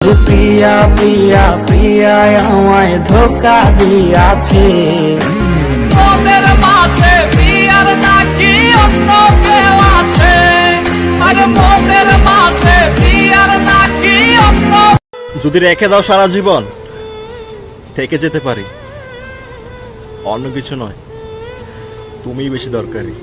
প্রিয়া প্রিয়া প্রিয়া আমায় ধোকা দিয়াছে। তোদের মাঝে প্রিয়ার নাকি অন্য কেউ আছে, আর মোদের মাঝে প্রিয়ার নাকি অন্য। যদি রেখে দাও সারা জীবন থেকে যেতে পারি, অন্য কিছু নয়, তুমিই বেশি দরকারি।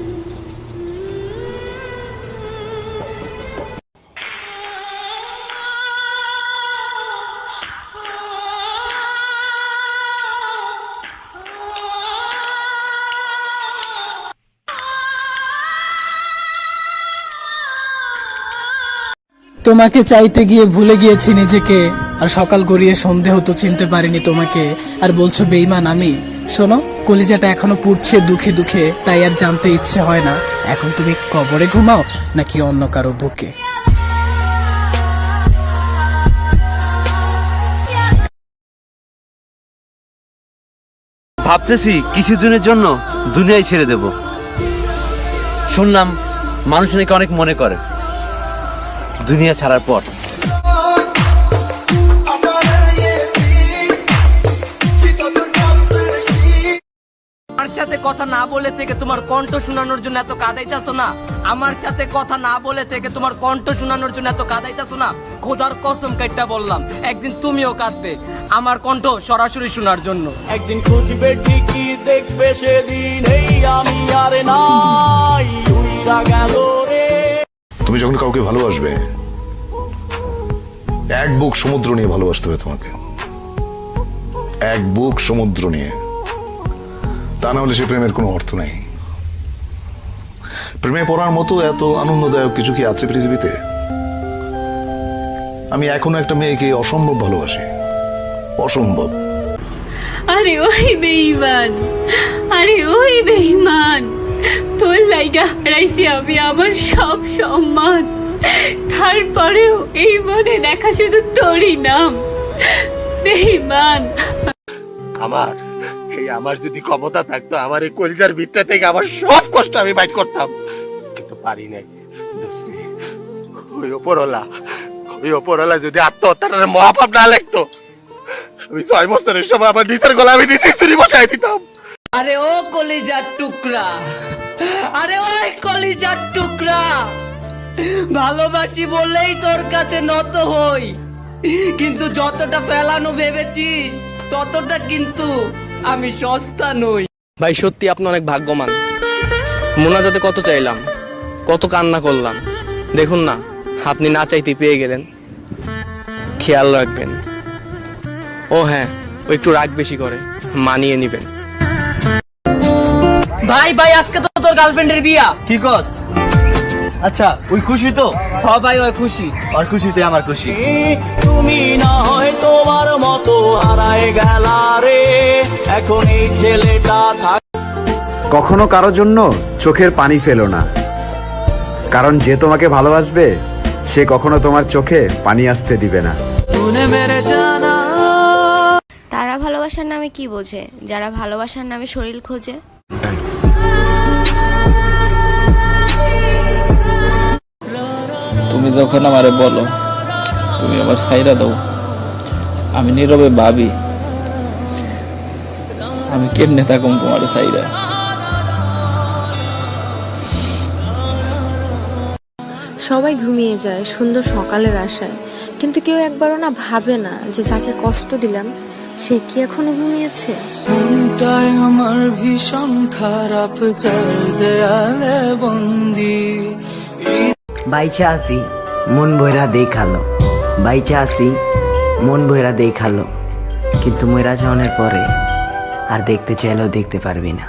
তোমাকে চাইতে গিয়ে ভুলে গিয়েছি নিজেকে, আর সকাল গড়িয়ে সন্ধে হতো চিনতে পারিনি তোমাকে। আর বলছো বেঈমান আমি। শোনো, কলিজাটা এখনো পুড়ছে দুঃখে দুঃখে, তাই আর জানতে ইচ্ছে হয় না এখন তুমি কবরে ঘুমাও নাকি অন্য কারো বুকে। ভাবতেছি কিছুদিনের জন্য দুনিয়ায় ছেড়ে দেব। শুনলাম মানুষ নাকি অনেক মনে করে দুনিয়া ছাড়ার পর। আমার সাথে কথা না বলে থেকে তোমার কণ্ঠ শোনানোর জন্য এত কাঁদাইতাছো না, আমার সাথে কথা না বলে থেকে তোমার কণ্ঠ শোনানোর জন্য এত কাঁদাইতাছো না। খোদার কসম কাইটা বললাম, একদিন তুমিও কাঁদবে আমার কণ্ঠ সরাসরি শোনার জন্য। একদিন খুঁজবে ঠিকই দেখবে সেদিন এই আমি আর নাই, উইরা গেল রে। তুমি যখন কাউকে ভালোবাসবে, এক বুক সমুদ্র নিয়ে ভালোবাসতে হবে তোমাকে, এক বুক সমুদ্র নিয়ে। তা না হলে সে প্রেমের কোনো অর্থ নেই। প্রেমে পড়ার মতো এত আনন্দদায়ক কিছু কি আছে পৃথিবীতে? আমি এখনো একটা মেয়েকে অসম্ভব ভালোবাসি, অসম্ভব। আরে ওই বেঈমান, আরে ওই বেঈমান, তোর লাইগা হারাইছি আমি আমার সব সম্মান, তারপরেও এই মনে লেখা শুধু তোরই নাম বেঈমান। আমার যদি ক্ষমতা থাকতো, আমার এই কলিজার ভিতর থেকে আমার সব কষ্ট আমি বাইট করতাম, কিন্তু পারি নাই। ওই ওপরওয়ালা যদি আত্মহত্যার মহাপাপ না লিখতো, আমি 6 বছরের সময় আমার নিজের গলা আমি নিজে ছুরি বসাই দিতাম। আরে ও কলিজার টুকরা, আরে ওই কলিজার টুকরা, ভালোবাসি বলেই তোর কাছে নত হই, কিন্তু যতটা ফেলানো ভেবেছিস ততটা কিন্তু আমি সস্তা নই। ভাই সত্যি আপনি অনেক ভাগ্যবান। মোনাজাতে কত চাইলাম, কত কান্না করলাম, দেখুন না আপনি না চাইতে পেয়ে গেলেন। খেয়াল রাখবেন। ও হ্যাঁ, ও একটু রাগ বেশি করে, মানিয়ে নিবেন। ভাই ভাই আজকে তো তোর গার্লফ্রেন্ডের বিয়া। কি কস? আচ্ছা ওই খুশি তো? হ ভাই ওই খুশি, আর খুশিতে আমার খুশি। তুমি না হয় তোমার মতো হারায় গেলা রে, এখন এই ছেলেটা থাক। কখনো কারোর জন্য চোখের পানি ফেলো না, কারণ যে তোমাকে ভালোবাসবে সে কখনো তোমার চোখে পানি আসতে দিবে না। তারা ভালোবাসার নামে কি বোঝে যারা ভালোবাসার নামে শরীর খোঁজে? তুমি যখন আমারে বলো তুমি আমার সাইরা দাও, আমি নীরবে ভাবি আমি কেমনে থাকুম তোমার সাইরা। সবাই ঘুমিয়ে যায় সুন্দর সকালের আশায়, কিন্তু কেউ একবারও না ভাবে না যে যাকে কষ্ট দিলাম সে কি এখনো ঘুমিয়েছে। মনটাই আমার ভীষণ খারাপ, চার দেয়ালে বন্দি। বাইচা আসি মন ভৈরা দেখালো, বাইচা আসি মন ভৈরা দেখালো, কিন্তু ময়রা যাওয়ার পরে আর দেখতে চাইলেও দেখতে পারবি না।